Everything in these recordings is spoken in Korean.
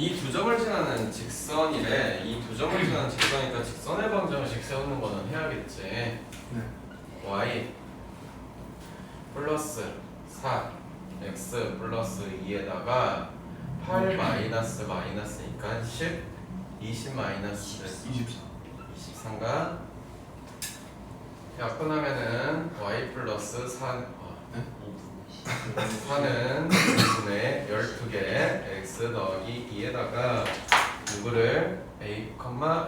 이 두 점을 지나는 직선이래. 이 두 점을 지나는 직선이니까 직선의 방정식 세우는 거는 해야겠지. 네. y 플러스 4 x 플러스 2에다가 8 마이너스 마이너스니까 10 20 마이너스 23가 약분하면은 y 플러스 4 4는 2분의 12개 x 더하기 2에다가 누구를 a,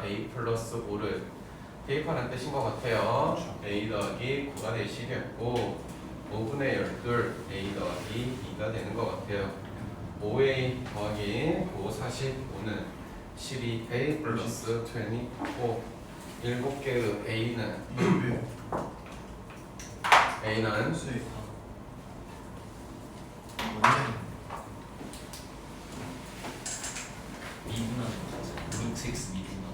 a 플러스 5를 대입하는 뜻인 것 같아요. a 더하기 9가 대시겠고 5분의 12 a 더하기 2가 되는 것 같아요. 5a 더하기 5 45는 12a 플러스 24 7개의 a는 a는 수익. 미분하는 거 루트 x 미분하는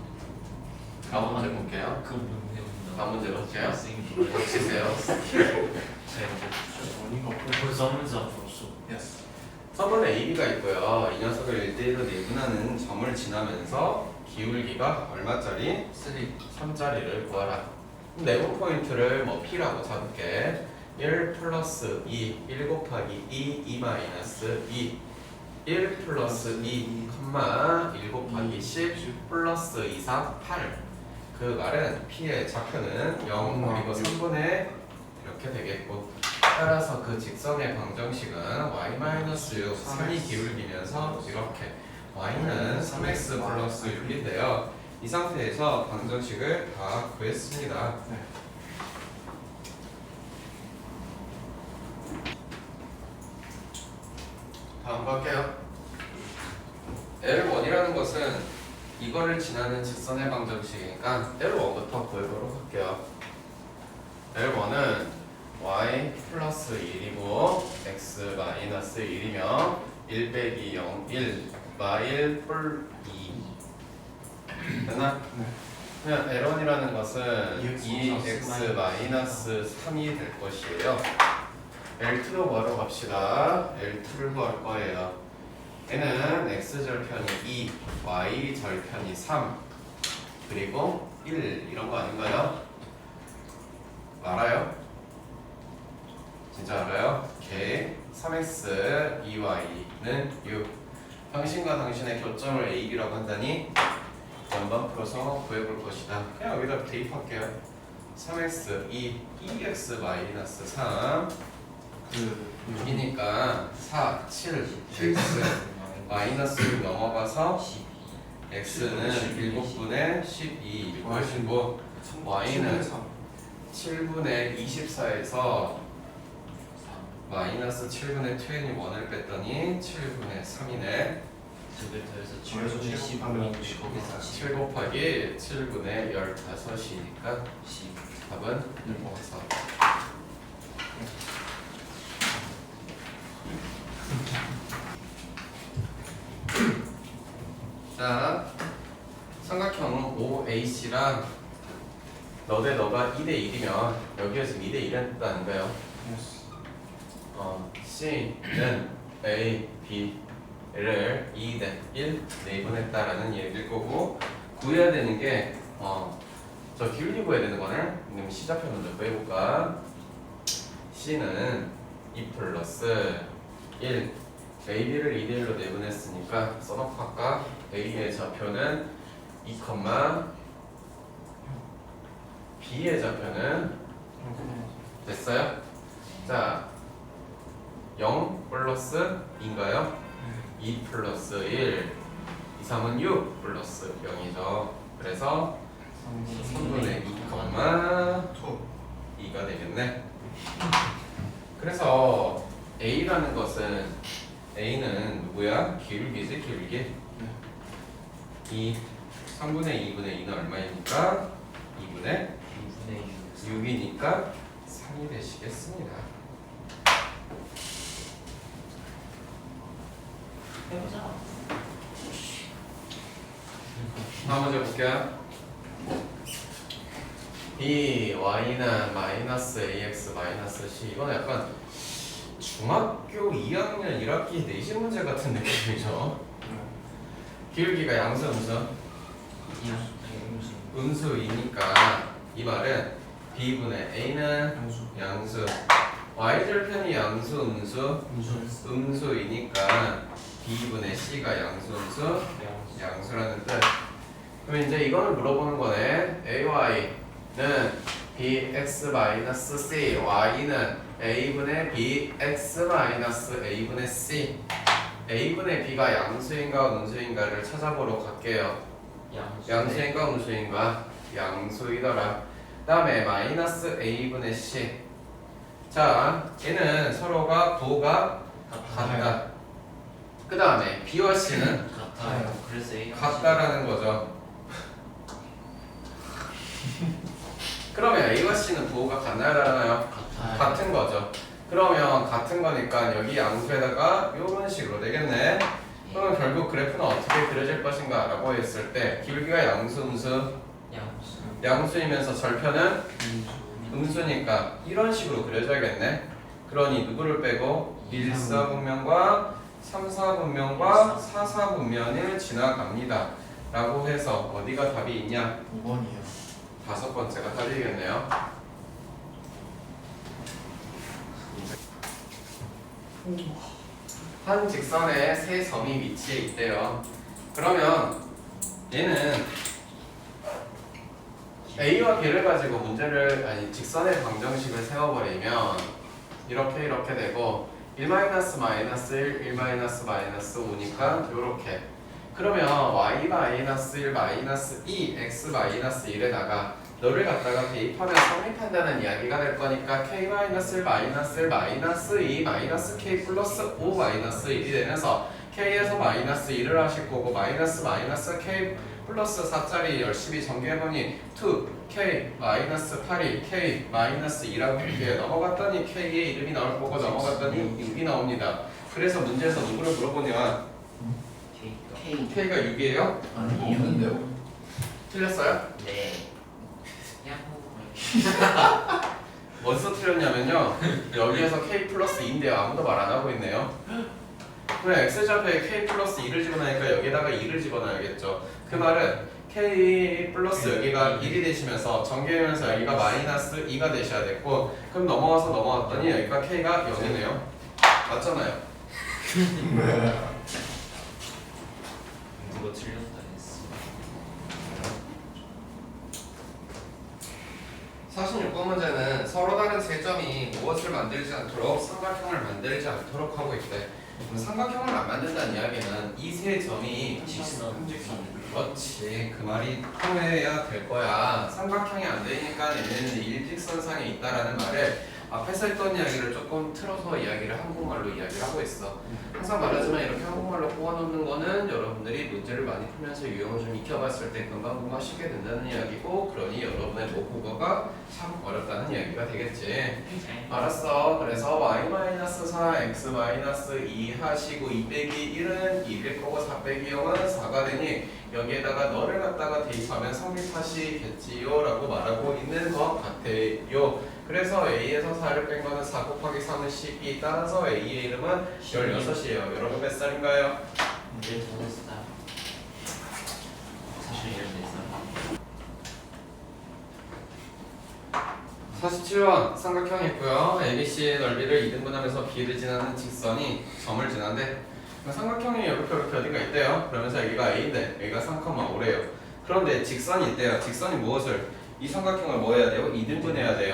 다음 문제 볼게요. 그 문제 다음 문제 볼게요. 쌤이 보시세요. 벌써 한 문제 앞으로써 예스. 선분의 AB가 있고요. 이 녀석을 1대1로 내분하는 점을 지나면서 기울기가 얼마짜리? 3짜리를 구하라. 내부 포인트를 뭐 P라고 잡을게. 1 플러스 2, 1 곱하기 2, 2 마이너스 2 1 플러스 2, 1 곱하기 10 플러스 2, 4, 8 그 말은 P의 좌표는 0 그리고 3분의 이렇게 되겠고 따라서 그 직선의 방정식은 y-6 3이 기울기면서 이렇게 y는 3x 플러스 6인데요. 이 상태에서 방정식을 다 구했습니다. 네. 다음 거 할게요. L1이라는 것은 이거를 지나는 직선의 방정식이니까 L1부터 구해보도록 할게요. L1는 y 플러스 1이고 x 마이너스 1이며 1 빼기 0, 1 마일 뿔 2 됐나? 네. 그냥 L1이라는 것은 2x 2x 마이너스 3이 될 것이에요. L2로 구하러 갑시다. L2를 구할 거예요. 얘는 x절편이 2, y절편이 3 그리고 1 이런 거 아닌가요? 알아요? 진짜 알아요? 오케이. 3x, 2y는 6 당신과 당신의 교점을 AB라고 한다니 연방 풀어서 구해볼 것이다. 그냥 여기다 대입할게요. 3x, 2x 마이너스 3 6이니까 4, 7, x 마이너스 6 넘어가서 x는 7분의 12 85 y는 7분의 24에서 마이너스 7분의 21을 뺐더니 7분의 3이네. 두개 더해서 그래서 7분의 7 하면 12 거기서 7 곱하기 7분의 15이니까 10 답은 4. 자, 삼각형 OAC랑 너 대 너가 2대 1이면 여기가 지금 2대 1이 했다는 거예요. 예스. C는 A, B를 2대 1 내분했다라는 얘기일 거고 구해야 되는 게 저 기울기 구해야 되는 거네. 그럼 C좌표 먼저 구해볼까? C는 2 플러스 1 AB를 2대 1로 내분했으니까 써놓고 할까? A의 좌표는 2, B의 좌표는 됐어요? 자, 0 플러스 2인가요? 2 플러스 1 2, 3은 6 플러스 0이죠. 그래서 3분의 2, 2가 되겠네. 그래서 A라는 것은 A는 누구야? 기울기지 기울기. 2 3분의 2분의 2는 얼마입니까? 2분의 6이니까 3이 되시겠습니다. 해보자. 다음 문제 볼게요. 이 y는 마이너스 ax 마이너스 c 이건 약간 중학교 2학년 1학기 내신 문제 같은 느낌이죠. 기울기가 양수 음수? 음수이니까 이 말은 b분의 a는 양수 y절편이 양수 음수? 음수이니까 b분의 c가 양수 음수? 양수라는 뜻. 그럼 이제 이거는 물어보는 거네. ay는 bx-c, y는 a분의 bx-a분의 c. a분의 b가 양수인가 음수인가를 찾아보러 갈게요. 양수인가 음수인가? 양수이더라. 그 다음에 마이너스 a분의 c. 자, 얘는 서로가 부호가 같다. 그 다음에 b와 c는 같아요. 그래서 A 같다라는 거죠. 그러면 a와 c는 부호가 같나요? 같아요. 같은 거죠. 그러면 같은 거니까 여기 양수에다가 이런 식으로 되겠네. 그러면 결국 그래프는 어떻게 그려질 것인가 라고 했을 때 기울기가 양수, 음수, 양수이면서 절편은 음수니까 이런 식으로 그려져야겠네. 그러니 누구를 빼고 1, 4분면과 3, 4분면과 4, 4분면을 지나갑니다 라고 해서 어디가 답이 있냐? 5번이요. 다섯 번째가 답이겠네요. 한 직선에 세 점이 위치해 있대요. 그러면 얘는 A와 B를 가지고 문제를 직선의 방정식을 세워버리면 이렇게 되고 1 마이너스 1, 1 마이너스 5니까 요렇게. 그러면 y 마이너스 1 마이너스 2 x 마이너스 1에다가 너를 갖다가 대입하면 성립한다는 이야기가 될 거니까 k 마이너스 1 마이너스 1 마이너스 2 마이너스 k 플러스 5 마이너스 1이 되면서 k에서 마이너스 1을 하실 거고 마이너스 k 플러스 4짜리 열심히 전개해보니 2k 마이너스 8이 k 마이너스 2라고 이렇게 넘어갔더니 k의 이름이 나올 거고 넘어갔더니 6이 나옵니다. 그래서 문제에서 누구를 물어보냐? k가 6이에요? 아니요. 틀렸어요? 네. 어디서 틀렸냐면요 여기에서 k 플러스 2인데요 아무도 말 안 하고 있네요. 그럼 x좌표에 k 플러스 2를 집어넣으니까 여기다가 2를 집어넣어야겠죠. 그 말은 k 플러스 여기가 1이 되시면서 전개하면서 여기가 마이너스 2가 되셔야 됐고 그럼 넘어갔더니 여기가 k가 0이네요. 맞잖아요. 누가 틀렸다 했어. 46번 문제는 서로 다른 세 점이 무엇을 만들지 않도록 삼각형을 만들지 않도록 하고 있대. 그럼 삼각형을 안 만든다는 이야기는 이 세 점이 그렇지 그 말이 통해야 될 거야. 삼각형이 안 되니까 얘는 일직선상에 있다라는 말을 앞에서 했던 이야기를 조금 틀어서 이야기를 한국말로 이야기를 하고 있어. 항상 말하지만 이렇게 한국말로 뽑아놓는 거는 여러분들이 문제를 많이 풀면서 유형을 좀 익혀봤을 때 금방 쉽게 된다는 이야기고 그러니 여러분의 모국어가 참 어렵다는 이야기가 되겠지. 알았어. 그래서 y-4 x-2 하시고 2 빼기 1은 2일 거고 4 빼기 0은 4가 되니 여기에다가 너를 갖다가 대입하면 성립하시겠지요 라고 말하고 있는 것 같아요. 그래서 A에서 4를 뺀 거는 4 곱하기 3은 12 따라서 A의 이름은 16이에요. 여러분 몇 살인가요? 15살. 사실 14살. 47번 삼각형이 있고요. ABC의 넓이를 2등분하면서 B를 지나는 직선이 점을 지나는데 삼각형이 이렇게 어디가 있대요. 그러면서 여기가 A인데 여기가 3,5래요. 그런데 직선이 있대요. 직선이 무엇을? 이 삼각형을 뭐 해야 돼요? 2등분 해야 돼요.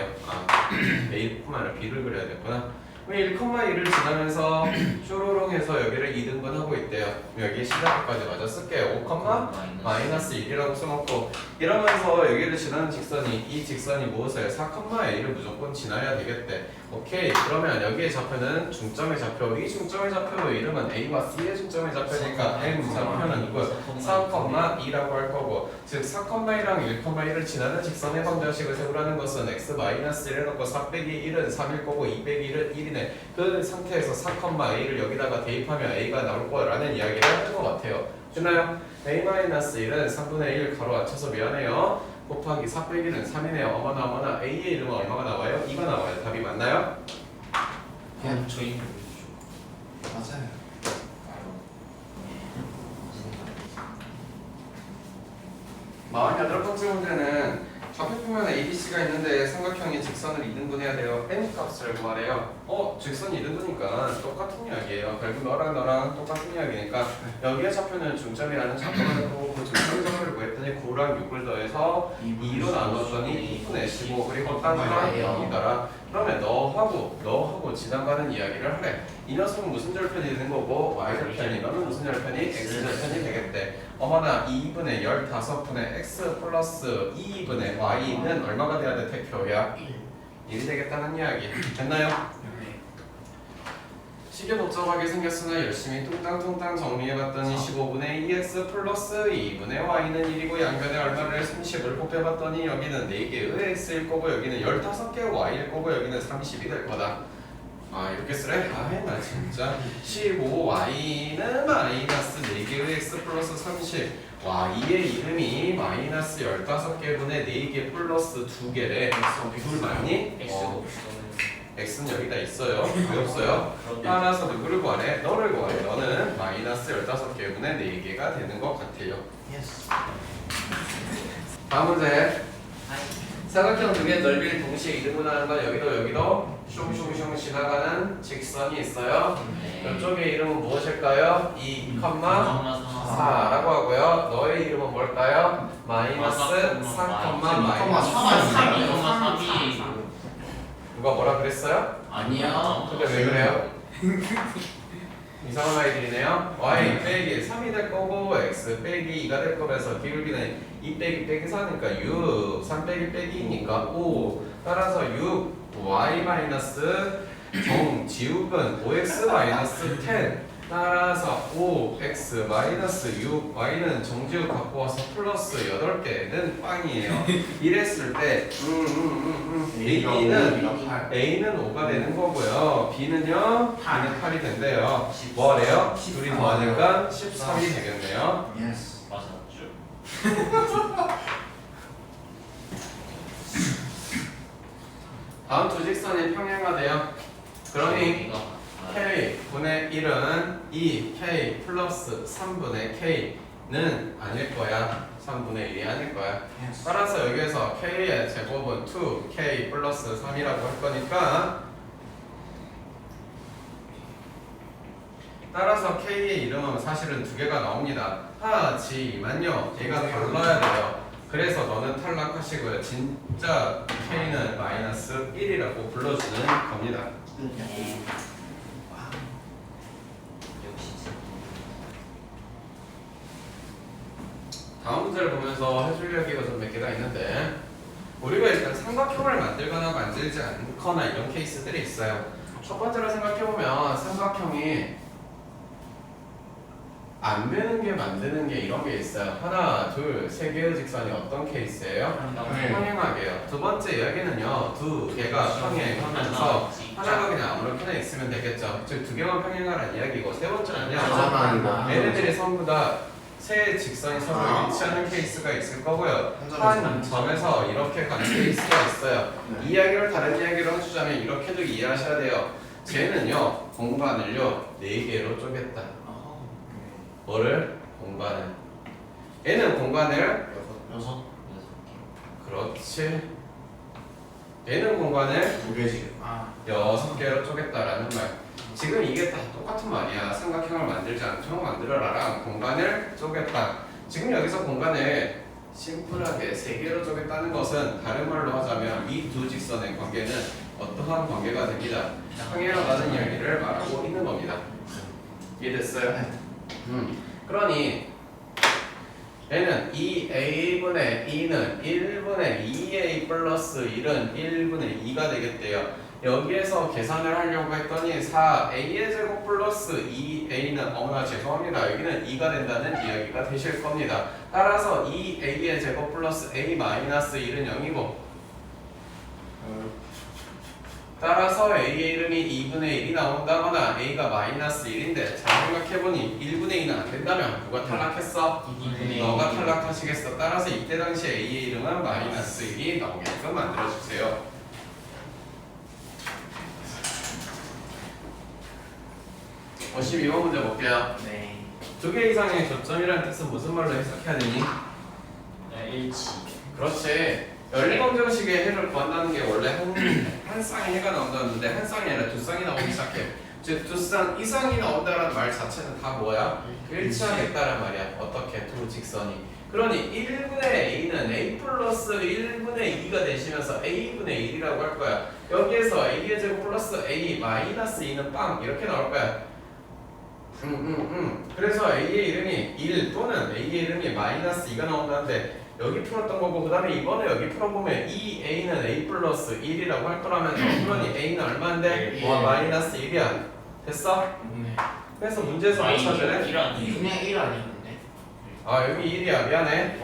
A뿐만 아니라 B를 그려야 됐구나. 1,2를 지나면서 쭈루룩 해서 여기를 2등분 하고 있대요. 여기 시작까지 맞아 쓸게요. 5, 마이너스 1이라고 써놓고 이러면서 여기를 지나는 직선이 이 직선이 무엇을? 4,A를 무조건 지나야 되겠대. 오케이. 그러면 여기의 좌표는 중점의 좌표. 이 중점의 좌표 이름은 A와 C의 중점의 좌표니까 M 좌표는 이거 4,2라고 할 거고 즉 4,2랑 1,1을 지나는 직선의 방정식을 세우라는 것은 x-1을 놓고 4 빼기 1은 3일 거고 2 빼기 1은 1이네. 그 상태에서 4,a를 여기다가 대입하면 a가 나올 거라는 이야기를 할 것 같아요. 됐나요? a-1은 3분의 1 가로 맞춰서 미안해요. 곱하기 4 빼기는 3이네요. 어머나 a의 이름은 얼마가 나와요? 2가 나와요. 답이 맞나요? 저희 맞아요. 48번째 문제는 좌표평면 ABC가 있는데 삼각형이 직선을 2등분해야 돼요. n 값을 구하래요. 직선이 2등분이니까 똑같은 이야기예요. 결국 너랑 똑같은 이야기니까 여기에 좌표는 중점이라는 좌표가 되고 그 중점점을 구했더니 9랑 6을 더해서 2로 나눴더니 2분의 15 그리고 딴 거랑 0이더라. 그러면 너하고 지나가는 이야기를 하래. 이 녀석은 무슨 절편이 되는 거고 y절편이 너는 무슨 절편이 x절편이 되겠대. 어머나 2분의 15분의 x 플러스 2분의 y는 얼마가 돼야 돼? 대표야 1이 되겠다는 이야기 됐나요? 네. 시계 복잡하게 생겼으나 열심히 뚱땅뚱땅 정리해봤더니 15분의 2x 플러스 2분의 y는 1이고 양변에 얼마를 30을 곱해봤더니 여기는 4개의 x일 거고 여기는 15개의 y일 거고 여기는 30이 될 거다. 이렇게 쓰래? 나 진짜 15y는 마이너스 4개의 x 플러스 30 y의 이름이 마이너스 15개분의 4개 플러스 2개래. 둘 맞니? X가 없어. x는 여기다 있어요. 왜 없어요? 따라서 누구를 구하래? 너를 구하래. 너는 마이너스 15개분의 4개가 되는 것 같아요. 예스. 다음 문제. 하이. 삼각형 두 개의 넓이를 동시에 이등분하는 건 여기도 슝슝슝 지나가는 직선이 있어요. 네. 이쪽의 이름은 무엇일까요? 2, 4라고 하고요. 너의 이름은 뭘까요? 마이너스 4, 마이너스 3이 누가 뭐라 그랬어요? 아니야. 근데 왜 그래요? 이상한 아이들이네요. y 빼기 3이 될 거고 x 빼기 2가 될 거면서 기울기는 2 빼기 4니까 6 3 빼기 빼기니까 5 따라서 6 y 마이너스 정지욱은 5x 마이너스 10 따라서 5x 마이너스 6 y는 정지욱 갖고 와서 플러스 8개는 빵이에요. 이랬을 때 A는 5가 되는 거고요. B는요? B는 8이 된대요. 뭐래요? 둘이 더하니까 13이 되겠네요. 예스. 맞았죠. 다음 두 직선이 평행하대요. 그러니 K 분의 1은 2K 플러스 3분의 K는 아닐 거야. 3분의 1이 아닐 거야. 따라서 여기에서 K의 제곱은 2K 플러스 3이라고 할 거니까 따라서 K의 이름은 사실은 두 개가 나옵니다. 하지만요, 얘가 달라야 돼요. 그래서 너는 탈락하시고요. 진짜 K는 마이너스 1이라고 불러주는 겁니다. 네. 역시. 다음 문제를 보면서 해줄 이야기가 좀 몇 개가 있는데 우리가 일단 삼각형을 만들거나 만들지 않거나 이런 케이스들이 있어요. 첫 번째로 생각해보면 삼각형이 안 되는 게 만드는 게 이런 게 있어요. 하나, 둘, 세 개의 직선이 어떤 케이스예요? 평행하게요. 두 번째 이야기는요, 두 개가 평행하면서 하나가 그냥 아무렇게나 있으면 되겠죠. 즉 두 개만 평행하라는 이야기고, 세 번째는요, 얘네들이 전부 다 세 직선이 서로 일치하는 케이스가 있을 거고요. 한 점에서 이렇게 가는 케이스가 있어요. 이 이야기를 다른 이야기로 해주자면 이렇게도 이해하셔야 돼요. 쟤는요, 공간을요, 4개로 쪼갰다. 뭐를? 공간을. 얘는 공간을 6. 그렇지. 얘는 공간을 2개씩. 6개로 쪼갰다라는 말. 지금 이게 다 똑같은 말이야. 삼각형을 만들지 않도록 만들어라랑 공간을 쪼갰다. 지금 여기서 공간을 심플하게 3개로 쪼갰다는 것은 다른 말로 하자면 이 두 직선의 관계는 어떠한 관계가 됩니다. 평행하다는 이야기를 말하고 있는 겁니다. 이해됐어요? 그러니 얘는 2a분의 2는 1분의 2a 플러스 1은 1분의 2가 되겠대요. 여기에서 계산을 하려고 했더니 4a의 제곱 플러스 2a는 어머나 죄송합니다. 여기는 2가 된다는 이야기가 되실 겁니다. 따라서 2a의 제곱 플러스 a 마이너스 1은 0이고 따라서 a의 이름이 2분의 1이 나온다거나 a가 마이너스 1인데 잘 생각해보니 1분의 2는 안 된다면 누가 탈락했어? 너가 탈락하시겠어. 따라서 이때 당시 a의 이름은 마이너스 1이 나오게끔 만들어주세요. 52번 문제 볼게요. 네. 두 개 이상의 교점이라는 뜻은 무슨 말로 해석해야 되니? 네. 일치. 그렇지. 연립방정식의 해를 구한다는 게 원래 한 쌍의 해가 나온다는데 한 쌍이 아니라 두 쌍이 나오기 시작해. 즉 두 쌍 이상이 나온다는 말 자체는 다 뭐야? 일치하겠다란 말이야. 어떻게? 두 직선이. 그러니 1분의 a는 a 플러스 1분의 2가 되시면서 a분의 1이라고 할 거야. 여기에서 a의 제곱 플러스 a 마이너스 2는 빵 이렇게 나올 거야. 그래서 a의 이름이 1 또는 a의 이름이 마이너스 2가 나온다는데 여기 풀었던 거고 그 다음에 이번에 여기 풀어보면 이 a는 a 플러스 1이라고 할 거라면서 그러니 a는 얼마인데? 마이너스 1이야. 됐어? 네. 그래서 문제에서 뭐 찾으래? 이런 그냥 1 아니었는데? 아 여기 1이야 미안해.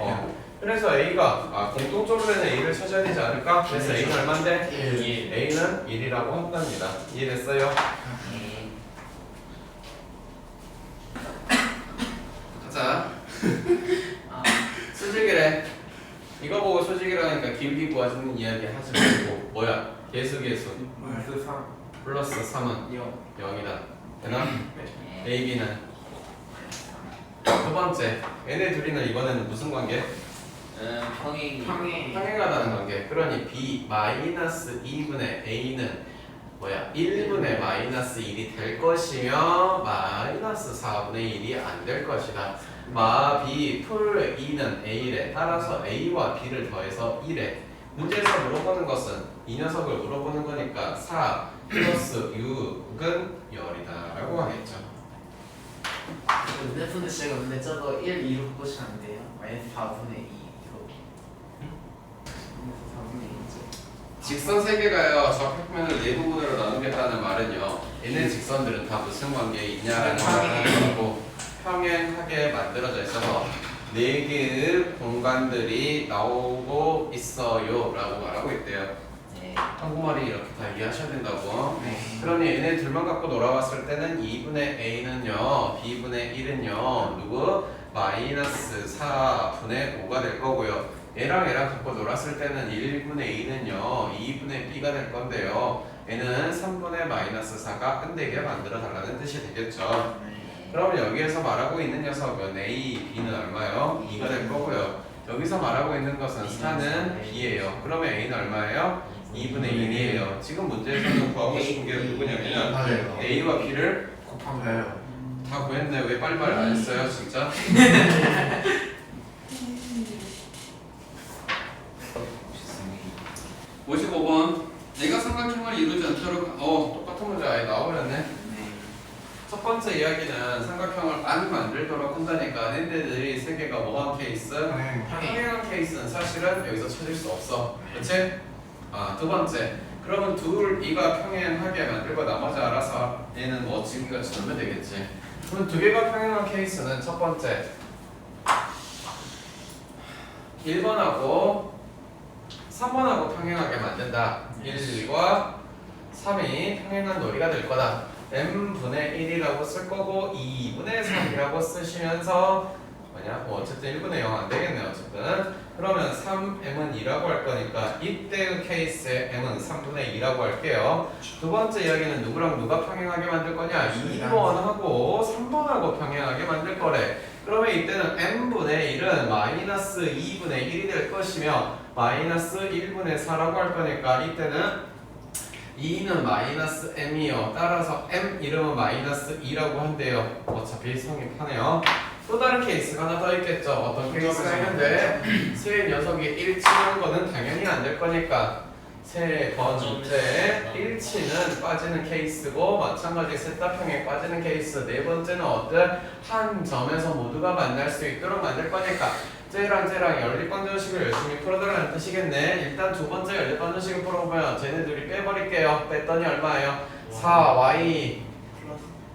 그래서 a가 공통적으로는 a를 찾아야 되지 않을까? 그래서 a는 얼마인데? 1. a는 1이라고 한답니다. 이해됐어요? 네. 가자. 아, 수직이래. 이거 보고 수직이라니까 길게 구하시는 이야기 하지 말고 뭐야? 개수 마이너스 3 플러스 3은 0 0이다. 되나? 네. A, B는 두 번째 얘네 둘이는 이번에는 무슨 관계? 평행. 평행하다는 관계. 그러니 B 마이너스 2분의 A는 뭐야? 1분의 마이너스 1이 될 것이며 마이너스 4분의 1이 안 될 것이다. 마 B 풀 2는 A래. 따라서 A와 B를 더해서 1에. 문제에서 물어보는 것은 이 녀석을 물어보는 거니까 4 플러스 6은 열이다 라고 하겠죠. 근데 제가 근데 저거 1, 2로 보시면 안 돼요? 마이너스 4분의 2로 마이너스 4분의 2죠. 직선 세 개가요 좌표면을 네 부분으로 나누겠다는 말은요 얘네 직선들은 다 무슨 관계에 있냐라는 말하고 평행하게 만들어져 있어서 네 개의 공간들이 나오고 있어요 라고 말하고 있대요. 네. 한국말이 이렇게 다 이해하셔야 된다고. 네. 그러니 얘네 둘만 갖고 놀아봤을 때는 2분의 a는요 b분의 1은요 누구? 마이너스 4분의 5가 될 거고요. 얘랑 갖고 놀았을 때는 1분의 2는요 2분의 b가 될 건데요 얘는 3분의 마이너스 4가 끝내게 만들어 달라는 뜻이 되겠죠. 그러면 여기에서 말하고 있는 녀석은 a, b는 얼마예요? 2가 될 거고요. 여기서 말하고 있는 것은 4는 b예요. 그러면 a는 얼마예요? 2분의 1이에요. 지금 문제에서는 구하고 싶은 게 누구냐면 맞아요. a와 b를 곱한 거예요. 다 구했네. 왜 빨리빨리 안 했어요 진짜? 55번 내가 삼각형을 이루지 않도록 똑같은 문제 아예 나와버렸네. 네. 첫 번째 이야기는 삼각형을 안 만들도록 한다니까 얘네들이 세 개가 뭐한 케이스? 평행. 평행한 케이스는 사실은 여기서 찾을 수 없어. 그치? 두 번째 그러면 이가 평행하게 만들고 나머지 알아서 얘는 뭐 지금같이 넣으면 되겠지. 그럼 두 개가 평행한 케이스는 첫 번째 1번하고 3번하고 평행하게 만든다. 1과 3이 평행한 놀이가 될 거다. m분의 1이라고 쓸 거고 2분의 3이라고 쓰시면서 뭐냐? 어쨌든 1분의 0 안 되겠네 어쨌든. 그러면 3m은 2라고 할 거니까 이때의 케이스에 m은 3분의 2라고 할게요. 두 번째 이야기는 누구랑 누가 평행하게 만들 거냐? 2번하고 3번하고 평행하게 만들 거래. 그러면 이때는 m분의 1은 마이너스 2분의 1이 될 것이며 마이너스 1분의 4라고 할 거니까 이때는 2는 마이너스 m이요. 따라서 m 이름은 마이너스 2라고 한대요. 어차피 성립하네요. 또 다른 케이스가 하나 더 있겠죠. 어떤 케이스가 있는데 세 녀석이 일치하는 거는 당연히 안 될 거니까 세 번째 일치는 빠지는 케이스고 마찬가지 셋다평에 빠지는 케이스. 네 번째는 어떤 한 점에서 모두가 만날 수 있도록 만들 거니까 쟤랑 연립방정식을 열심히 풀어달라는 뜻이겠네. 일단 두 번째 연립방정식을 풀어보면 쟤네 둘이 빼버릴게요. 뺐더니 얼마예요? 4y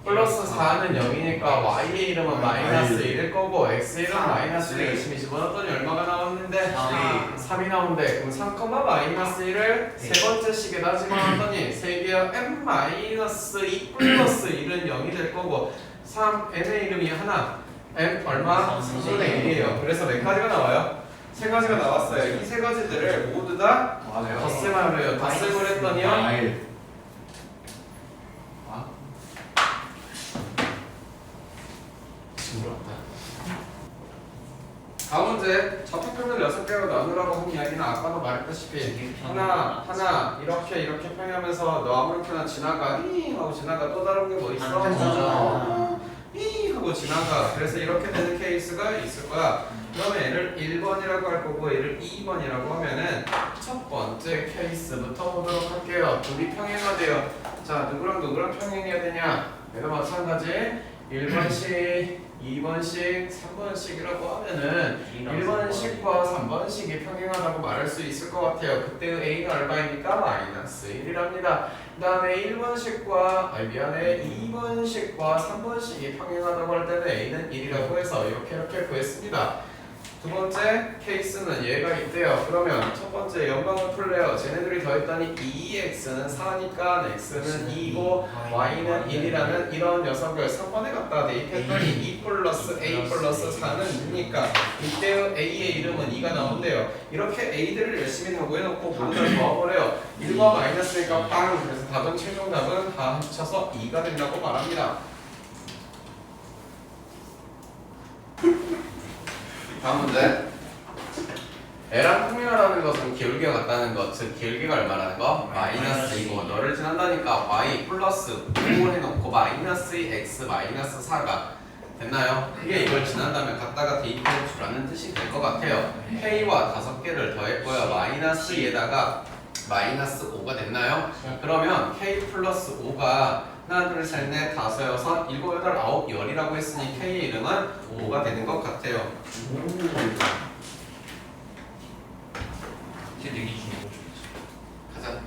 플러스 4는 0이니까 y의 이름은 마이너스 1일 거고 x 이름은 마이너스 1을 열심히 집어넣었더니 얼마가 나왔는데? 3이 나온대. 그럼 3, 마이너스 1을 세 번째 식에다 집어넣었더니 3개의 m 마이너스 2 플러스 1은 0이 될 거고 3n의 이름이 하나 m 얼마? 3분의 1이에요. 그래서 몇 가지가 나와요? 세 가지가 나왔어요. 이 세 가지들을 모두 다 맞아요. 덧셈을 해요. 덧셈을 했더니요 다음 문제 좌표편을 6개 나누라고 한 이야기는 아까도 말했다시피 하나 이렇게 평행하면서 너 아무렇게나 지나가 이 하고 지나가. 또 다른 게 뭐 있어? 아, 이 하고 지나가. 그래서 이렇게 되는 케이스가 있을 거야. 그러면 얘를 1번이라고 할 거고 얘를 2번이라고 하면은 첫 번째 케이스부터 보도록 할게요. 둘이 평행하대요. 자, 누구랑 평행해야 되냐? 얘도 마찬가지 1번씩 2번씩 3번씩이라고 하면은 1번씩과 3번씩이 평행하다고 말할 수 있을 것 같아요. 그때의 A가 얼마입니까? 마이너스 1이랍니다. 그 다음에 1번씩과 2번씩과 3번씩이 평행하다고 할 때는 A는 1이라고 해서 이렇게 구했습니다. 두 번째 케이스는 얘가 있대요. 그러면 첫 번째 연방을 풀래요. 쟤네들이 더했더니 2x는 4니까 x는 2고 y는 1이라는 이런 녀석을 3번에 갖다 대입했더니 2 플러스 a 플러스 4는 6이니까 이때의 a의 이름은 2가 나온대요. 이렇게 a들을 열심히 연구해놓고 반대로 더해버려요. 1과 마이너스니까 빵! 그래서 답은 최종 답은 다 합쳐서 2가 된다고 말합니다. 다음 문제. L랑 평행하다는 것은 기울기가 같다는 것, 즉 기울기가 얼마라는 거? 마이너스이고 너를 지난다니까 y 플러스 5 해놓고 마이너스 x 마이너스 4가 됐나요? 이게 이걸 지난다면 갖다가 대입해 주라는 뜻이 될 것 같아요. k와 5개를 더했고요. 마이너스에다가 마이너스 5가 됐나요? 그러면 k 플러스 5가 하나, 둘, 셋, 넷, 다섯, 여섯, 일곱, 여덟, 아홉, 열이라고 했으니 K의 이름은 5가 되는 것 같아요. 제 내기 중에 가자.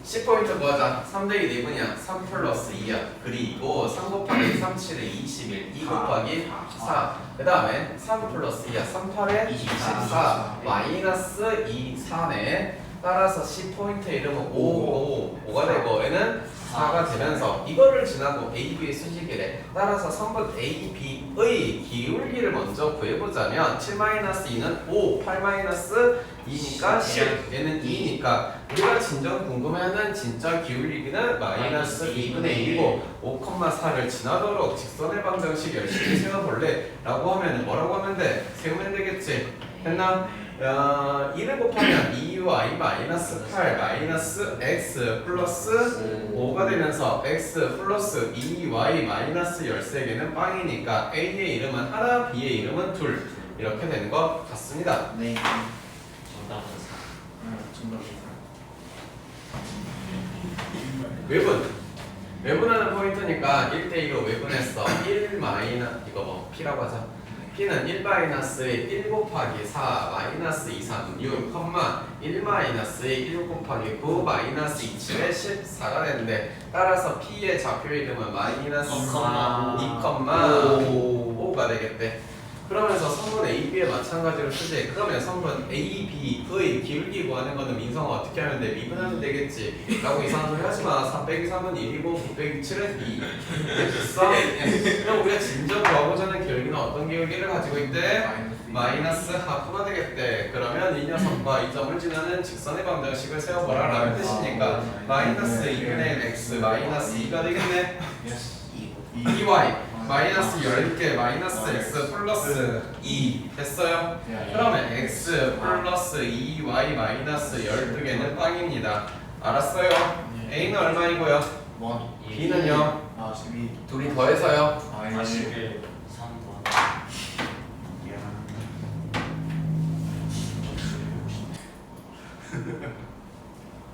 10포인트 뭐하자? 3대2 4분이야. 3 플러스 2야. 그리고 3 곱하기 3, 7에 21, 2 곱하기 4. 그 다음에 3 플러스 2야. 3, 8에 24, 마이너스 2, 4네. 따라서 10포인트 이름은 5가 되고 얘는 4가 되면서 이거를 지나고 A, B의 수직이래. 따라서 3번 A, B의 기울기를 먼저 구해보자면 7-2는 5, 8-2니까 10, 얘는 2니까 우리가 진정 궁금해하는 진짜 기울기는 마이너스 2분의 1이고 5,4를 지나도록 직선의 방정식 열심히 세워볼래? 라고 하면 뭐라고 하면 돼? 세우면 되겠지? 됐나? 1을 곱하면 2y 마이너스 8 마이너스 x 플러스 5가 되면서 x 플러스 2y 마이너스 13개는 빵이니까 A의 이름은 하나, B의 이름은 둘 이렇게 되는 것 같습니다. 네. 정답은 4. 정답은 외분하는 포인트니까 1대2로 외분했어. 1 마이너스 이거 뭐 P라고 하자. P는 1-1 1 곱하기 4 마이너스 2, 3, 6, 1 마이너스 1 곱하기 9 마이너스 2, 7에 14가 되는데 따라서 P의 좌표 이름은 마이너스 2,5가 되겠대. 그러면서 성분 AB에 마찬가지로 쓰지. 그러면 성분 AB의 기울기 구하는 거는 민성아 어떻게 하면 돼? 미분하면 되겠지 라고 이상한 소리 하지마. 3 빼기 3은 1이고 9 빼기 7은 2 됐어? 그럼 우리가 진정 구하고자 하는 기울기는 어떤 기울기를 가지고 있대? 마이너스 하프가 되겠대. 그러면 이 녀석과 이 점을 지나는 직선의 방정식을 세워보라 라는 뜻이니까 마이너스 2분의 x 마이너스 2가 되겠네. 2y 마이너스 10개 마이너스 x 플러스 2 됐어요? 그러면 x 플러스 2y 마이너스 12개는 빵입니다. 알았어요? A는 얼마이고요? B는요? 12. 둘이 더해서요? 41 3번.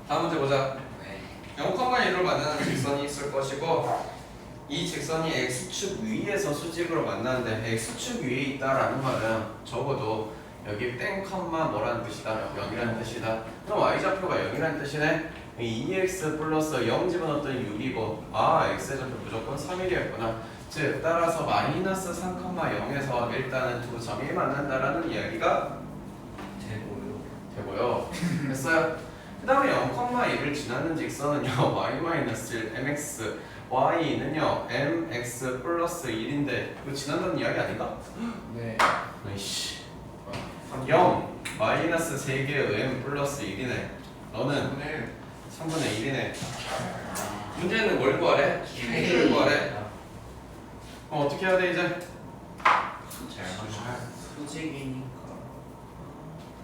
다음 문제 보자. 네. 0,1로 만나는 직선이 있을 것이고 이 직선이 x축 위에서 수직으로 만나는데 x축 위에 있다라는 말은 적어도 여기 땡 컴마 뭐라는 뜻이다? 0이라는 뜻이다. 그럼 y좌표가 0이라는 뜻이네. 이 2x 플러스 0 집어넣었더니 6이고 x의 좌표 무조건 3이겠구나. 즉 따라서 마이너스 3,0에서 일단은 두 점이 만난다라는 이야기가 되고요. 됐어요? 그 다음에 0,1을 지나는 직선은요 y-1 mx y는요 mx 플러스 1인데 이거 지난다는 이야기 아닌가? 네. 아이씨 0 마이너스 3개의 m 플러스 1이네. 너는 3분의 1이네. 문제는 뭘 구하래? x를 구하래. 그럼 어떻게 해야 돼 이제? 수직이니까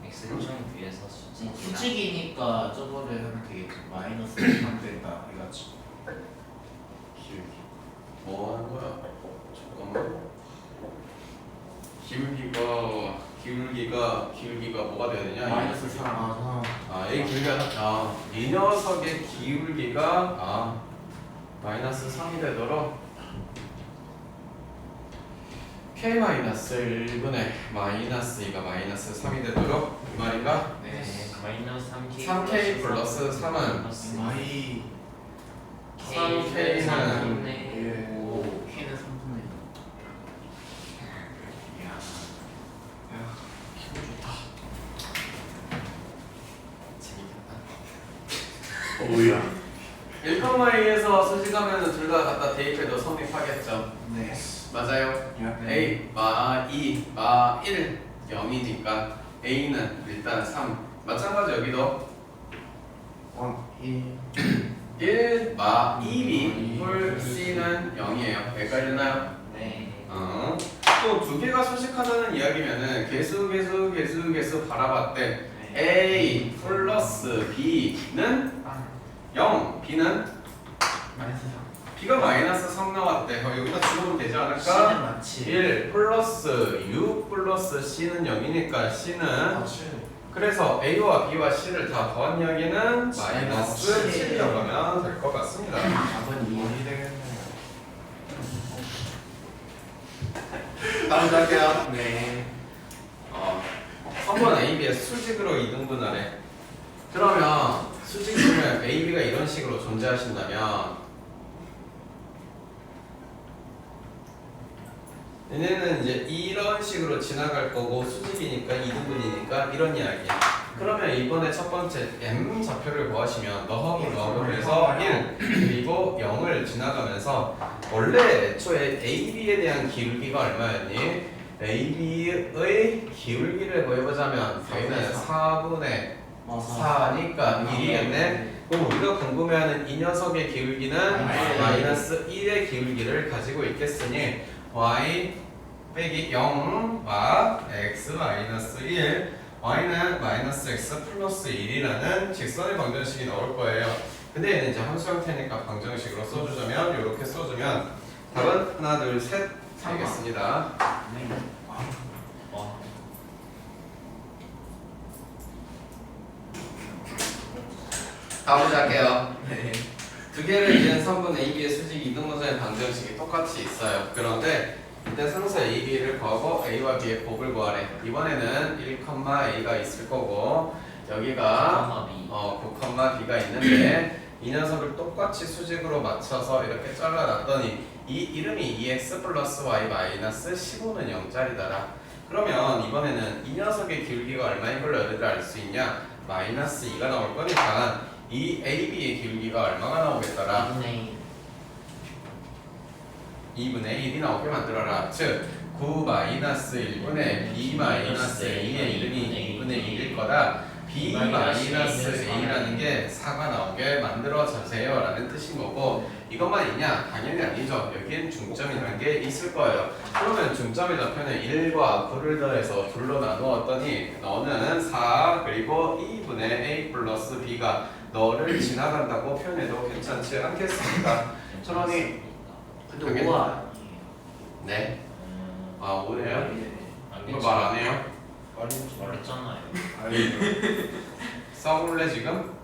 x는 좀 위에서 수직이라. 수직이니까 저거를 하면 되겠죠. 마이너스 3 된다 해가지고 기울기 뭐 하는 거야? 잠깐만 기울기가 뭐가 돼야 되냐? 마이너스 3. 이 기울기가 이 녀석의 기울기가 마이너스 3이 되도록 k-1분의 마이너스 2가 마이너스 3이 되도록 이 말인가? 네. 마이너스 3k. 3k 플러스 3은 마이 3k는 3분의 오 K는 3분의 2. 야 기분 좋다. 재밌겠다. 오야. 1,2에서 수직하면 둘 다 갖다 대입해도 성립하겠죠. 네. 맞아요. 네. A, 마 2, 마 1, 0이니까 A는 일단 3. 마찬가지 여기도 1 1, 마 2B, 홀 C는 0이에요. 헷갈리나요? 네. 또 두 개가 수직하다는 이야기면은 개수 바라봤대. A 플러스 B는 0, B는 마이너스 3. B가 마이너스 3 나왔대. 여기다 집어넣으면 되지 않을까? C는 맞지. 1 플러스 U 플러스 C는 0이니까 C는 그래서 A와 B와 C를 다 더한 이야기는 마이너스 7이라고 하면 될 것 같습니다. 답은 2이 되겠네요. 다음 갈게요. 네. 3번 A, B의 수직으로 2등분하래. 그러면 수직이면 A, B가 이런 식으로 존재하신다면 얘네는 이제 이런 식으로 지나갈 거고 수직이니까 2등분이니까 이런 이야기야. 그러면 이번에 첫 번째 M 좌표를 구하시면 너하고 해서 1 그리고 0을 지나가면서 원래 애초에 AB에 대한 기울기가 얼마였니? AB의 기울기를 구해보자면 저희는 4분의 4니까 1이겠네. 그럼 우리가 궁금해하는 이 녀석의 기울기는 마이너스 1의 기울기를 가지고 있겠으니 y 빼기 0과 x 마이너스 1 y는 마이너스 x 플러스 1이라는 직선의 방정식이 나올 거예요. 근데 얘는 이제 함수 형태니까 방정식으로 써주자면 이렇게 써주면 답은 하나 둘 셋 되겠습니다. 네. 와. 다음 할게요. 네. 두 개를 이은 3분의 AB의 수직 이등분선의 방정식이 똑같이 있어요. 그런데 이때 상수 AB를 구하고 A와 B의 곱을 구하래. 이번에는 1,A가 있을 거고 여기가 9,B가 있는데 이 녀석을 똑같이 수직으로 맞춰서 이렇게 잘라놨더니 이 이름이 2x 플러스 y 마이너스 15는 0짜리더라. 그러면 이번에는 이 녀석의 기울기가 얼마인 걸로 여러분들 알 수 있냐? 마이너스 2가 나올 거니까 이 AB의 기울기가 얼마가 나오겠더라? 2분의 1이 나오게 만들어라. 즉 9 마이너스 1분의 B 마이너스 A의 이름이 2분의 1일 거다. B 마이너스 A라는 게 4가 나오게 만들어 주세요 라는 뜻인 거고 이것만 있냐? 당연히 아니죠. 여기엔 중점이라는 게 있을 거예요. 그러면 중점의 좌표는 1과 9를 더해서 둘로 나누었더니 너는 4 그리고 2분의 A 플러스 B가 너를 지나간다고 표현해도 괜찮지 않겠습니까? 천원이 근데 당연히. 5가 아니에요. 네. 아 5네요? 안 이거 말 안 해요? 말했잖아요. 싸울래 지금?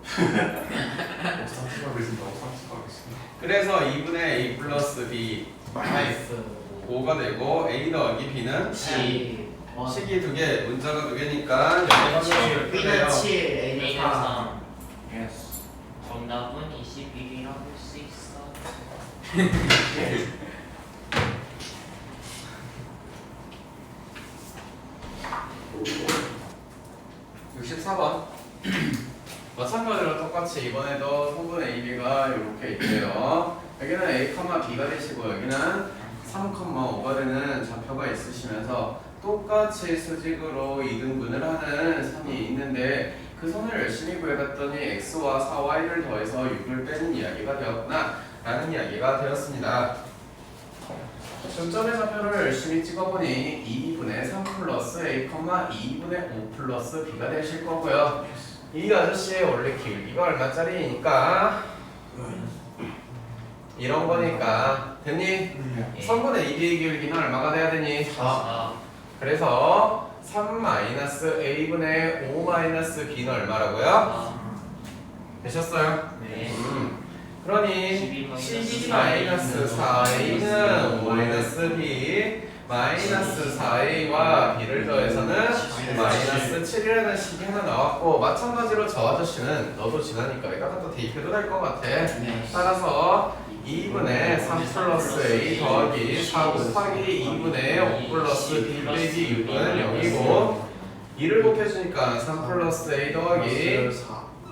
상식하고 있습니다. 그래서 2분의 A 플러스 B 마이너스 5가 되고 A 더하기 B는 7. 식이 두 개, 문자가 두 개니까 영어로 B는 7, A는 A는 3. 3. 예스. 정답은 21이라고 할 수 있어. 64번 마찬가지로 똑같이 이번에도 성분 AB가 이렇게 있고요. 여기는 A, B가 되시고 여기는 3,5가 되는 좌표가 있으시면서 똑같이 수직으로 2등분을 하는 선이 있는데 그 선을 열심히 구해봤더니 X와 4Y를 더해서 6을 빼는 이야기가 되었구나 라는 이야기가 되었습니다. 점점의 좌표를 열심히 찍어보니 2분의 3 플러스 a, 2분의 5 플러스 b가 되실 거고요. 이 아저씨의 원래 기울기가 얼마짜리니까 이런 거니까 됐니? 3분의 2b의 기울기는 얼마가 돼야 되니? 4. 그래서 3-a분의 5-b는 얼마라고요? 되셨어요? 네. 그러니 12 12-4a는 5-b -4a와 b를 더해서는 -7이라는 식이 하나 나왔고 마찬가지로 저 아저씨는 너도 지나니까 여기다가 또 대입해도 될 것 같아. 따라서 2분의 3 플러스 a 더하기 4 곱하기 2분의 5 플러스 b 빼기 6은 0이고 2를 곱해주니까 3 플러스 a 더하기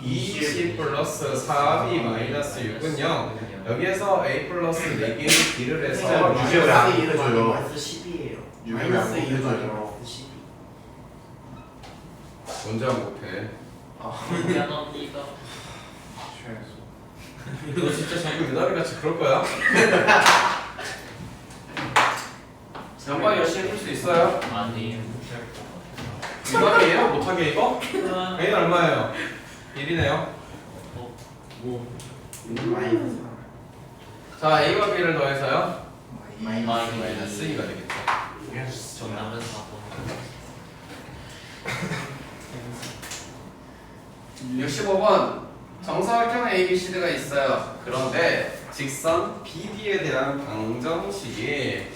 20 플러스 4b 마이너스 6은 0. 여기에서 a 플러스 4개의 b를 해서 유제를 안 해줘요. 마이너스 10이에요. 유제를 안 해줘요. 12. 언제 안 곱해? 미안합니다. 너 진짜 자꾸 유나리같이 그럴 거야? 양반 열심히 풀 수 있어요? 아니에요. 유나리예요? 못하게 이거? a는 얼마예요? 1이네요. 마이너스 자 a와 b를 더해서요? 마이너스 2가 되겠죠. 정답은 4번. 65번 정사각형 ABCD가 있어요. 그런데 직선 BD에 대한 방정식이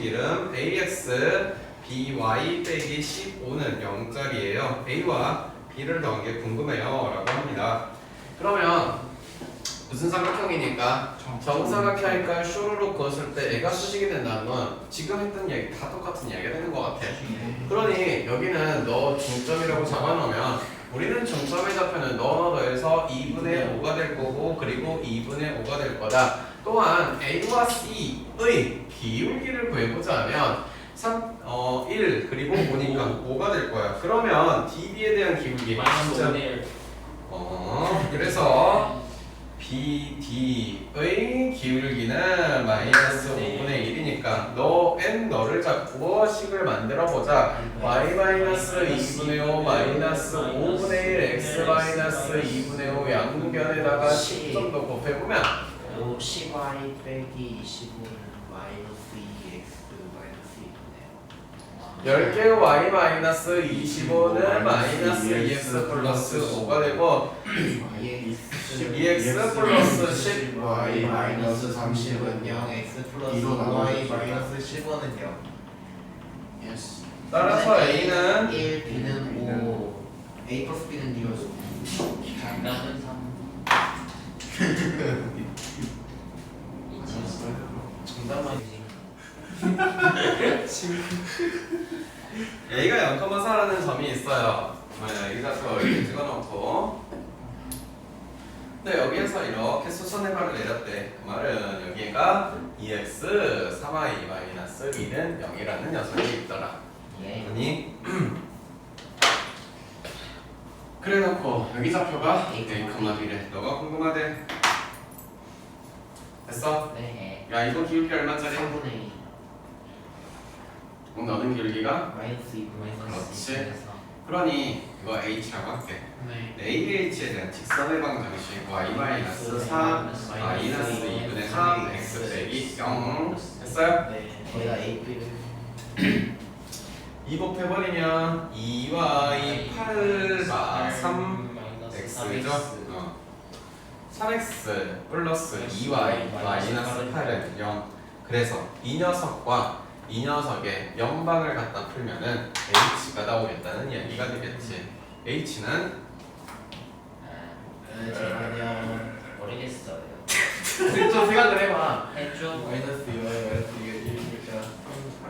이름 AX BY 빼기 15는 0짜리예요. A와 B를 더한 게 궁금해요 라고 합니다. 그러면 무슨 삼각형이니까 정사각형이니까 쇼로로 그었을 때 애가 수직이 된다는 건 지금 했던 이야기 다 똑같은 이야기가 되는 것 같아. 그러니 여기는 너 중점이라고 잡아놓으면 우리는 중점의 좌표는 너 더해서 2분의 5가 될 거고 그리고 2분의 5가 될 거다. 또한 A와 C의 기울기를 구해보자면 1 그리고 5니까 5가 될 거야. 그러면 DB에 대한 기울기 마이너스 5네. 그래서 BD의 기울기는 마이너스 5분의 1이니까 너 너를 잡고 식을 만들어 보자. y 마이너스 2분의 5 마이너스 5분의 1 x 마이너스 2분의 5 양변에다가 10 정도 곱해보면 10y 빼기 25는 마이너스 2x 마이너스 2분의 10개의 y 마이너스 25는 마이너스 2x 플러스 5가 되고 2x 플러스 10 y 마이너스 30은 0 x 플러스 이로 5y 나눠주세요. 마이너스 15는 0 예스. 따라서 a는 1, b는 5 a 플러스 b는 6 정답은 3. 정답만 a가 0,4라는 점이 있어요. 이 좌표 이렇게 찍어놓고 근데 여기에서 이렇게 수선해발을 내렸대. 그 말은 여기가 2x 3y 마이너스 2는 0이라는 녀석이 있더라. 예. 아니 그래놓고 여기 좌표가 A, B래. 너가 궁금하대. 됐어? 네. 야 이거 기울기 얼마짜리? 3분의 2 그럼 너는 기울기가? 마이너스 2 마이너스 그렇지. 2에서 그러니 이거 H라고 할게. 네 AH에 대한 직선의 방정식 y 마이너스 3 마이너스 2분의 3 x 빼기 0 됐어요? 네 거기다 a, b를 2 곱해버리면 2y 8바 3 x죠? 3x 플러스 2y 마이너스 8은 0. 그래서 이 녀석과 이 녀석의 연방을 갖다 풀면은 h가 나오겠다는 이야기가 되겠지. h는 잠깐만요 모르겠어요. 좀 생각을 해봐 해줘. 마이너스 2y 마이너스 2가 1이니까 3,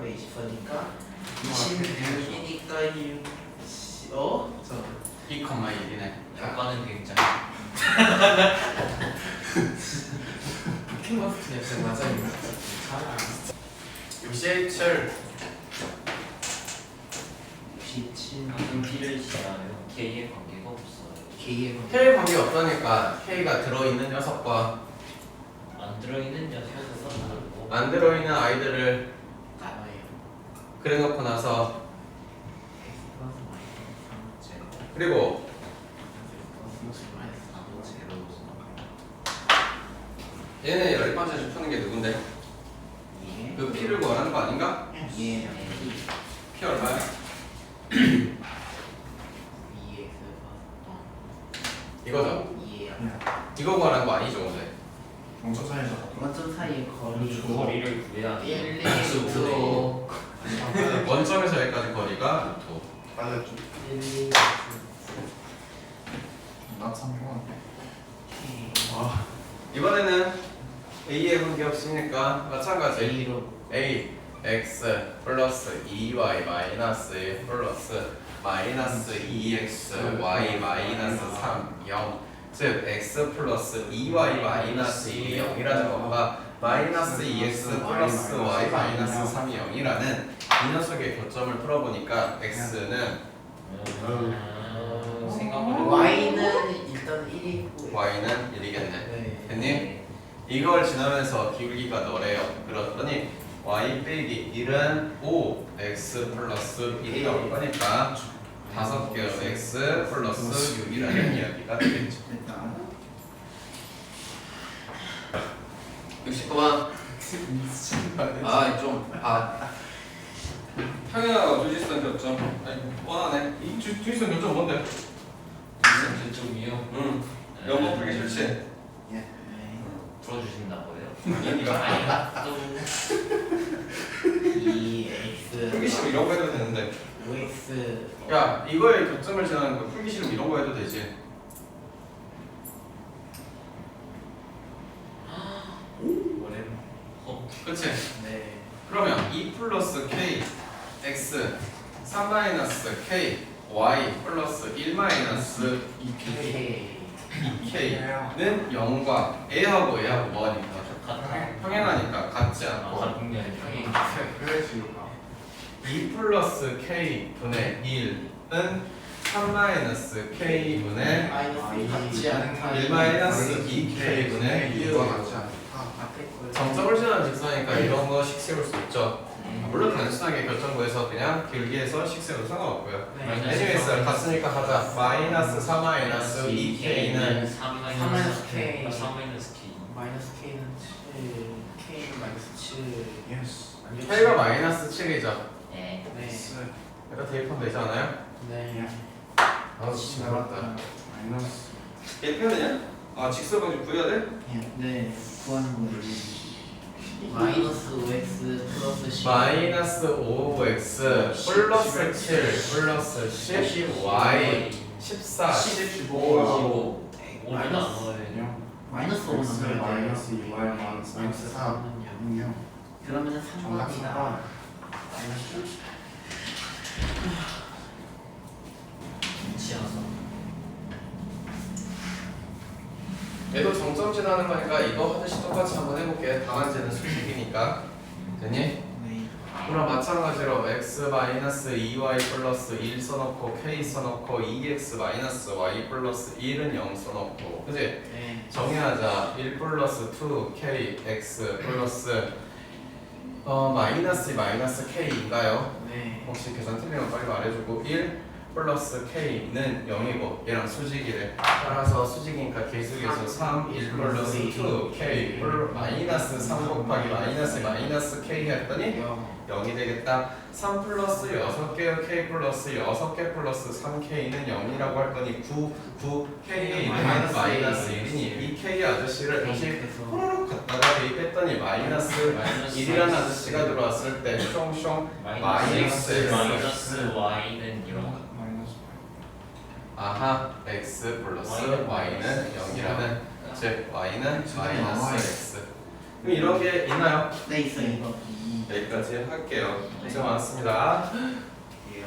8에 24니까 26이니까 6 저 2,1이네. 약간은 굉장히. 킹마스터 진짜 맞아요 67 67 방금 B를 싫어요. K에 관계가 없어요. K의 K 관계 없다니까 K가 들어있는 녀석과 안 들어있는 녀석을 써놓고 안 들어있는 아이들을 나와요. 그려놓고 나서 x 플러스 마이너스 3제곱 그리고 플러스 마이너스 4제곱 얘네 열 번째씩 푸는 게 누군데? 예. 그 P를 구하는 거 아닌가? 예. P 얼마야? 2x 이거죠? 2예요. 이거 구하는 거 아니죠 근데 정초 사이에서 원점 사이의 거리 거리를 구해야 돼. 1, 2, 2 원점에서 여기까지 거리가 루트 5. 맞았죠. 1, 2, 나 참 좋아하네. 이번에는 A의 관계 없으니까 마찬가지 A로 A x 플러스 2y 마이너스 1 플러스 마이너스 2x y 마이너스 3 0 즉 x 플러스 2y 마이너스 1이 0이라는 것과 마이너스 2x 플러스 y 마이너스 3이 0이라는 이 녀석의 교점을 풀어보니까 x는 생각보다 Y는 일단 1이고 y는 1이겠네. 네. 됐니? 이걸 지나면서 기울기가 너래요. 그랬더니 y 빼기 1은 5 x 플러스 1이 나올 거니까 5개 x 플러스 6이라는 이야기가 되겠죠. 일단 69번. 평행하고 주지선 교점. 아니 뻔하네. 이 주지선 교점 뭔데? 저쪽이요. 영어 풀기 싫지? 네. 풀어주신다고요? 아니니까. 아니가 또 2x 풀기 싫으면 이런 거 해도 되는데. 5x 야 이거의 교점을 지나는 거 풀기 싫으면 이런 거 해도 되지. 그치? 네. 그러면 2 플러스 k x 3 마이너스 k y 플러스 1 마이너스 2k 2k는 0과 a하고 a하고 뭐하니까 같아. 평행하니까 같지 아, 않고 같은 게 아니라 그래야지. 2 플러스 k 분의 1은 3 마이너스 k 분의 마이너스 같지 않다 1 마이너스 2k 분의 1 이거 같지 않다. 앞에 걸 정점을 지나는 직선이니까 이런 거 식세울 수 있죠. 물론 단순하게 결정구에서 그냥 길기에서 식세도 상관없고요. 네. anyways 같으니까 하자. 마이너스 4 마이너스 2k는 3 마이너스 K. 3 마이너스 K. 마이너스 k는 7 k는 마이너스 7 예스. k가 마이너스 7이죠. 네. 네. 여기다 대입하면 되지 않아요? 네. 아 진짜 어렵다. 마이너스. 대입해야 되냐? 아 직선방지 구해야 돼? 네. 구하는 거예요. 마이너스 5x 플러스 10 마이너스 5x 플러스 7 플러스 10 y 14 15 5를 마이너스 나눠야 되냐? 마이너스 5는 X 넣어야 돼요. 마이너스 2y 마이너스 4. 0. 그러면은 정답 3번이다 3번. 미치어서. 얘도 정점 지나는 거니까 이거 하듯이 똑같이 한번 해볼게. 다만제는 수식이니까 됐니? 네. 그럼 마찬가지로 x 마이너스 2y 플러스 1 써놓고 k 써놓고 2x 마이너스 y 플러스 1은 0 써놓고 그지? 네. 정의하자 1 플러스 2k x 플러스 마이너스 마이너스 k인가요? 네. 혹시 계산 틀리면 빨리 말해주고 1 플러스 k는 0이고 얘랑 수직이래. 따라서 수직이니까 계속해서 3 1 플러스 2k 마이너스 3 곱하기 마이너스 마이너스 k 했더니 0이 되겠다. 3 플러스 6개의 k 플러스 6개 플러스 3k는 0이라고 할 거니 9k의 이름은 마이너스 1이니 이 k 아저씨를 다시 호로록 갖다가 대입했더니 마이너스 1이라는 아저씨가 들어왔을 때 숑숑 마이너스 마이너스 Y는 0. 마이너스. 아하 x 플러스 y는 0이라는 즉 y는 마이너스 x. 그럼 이런 게 있나요? 네 있어요. 여기까지 할게요. 고생 많았습니다. 이야.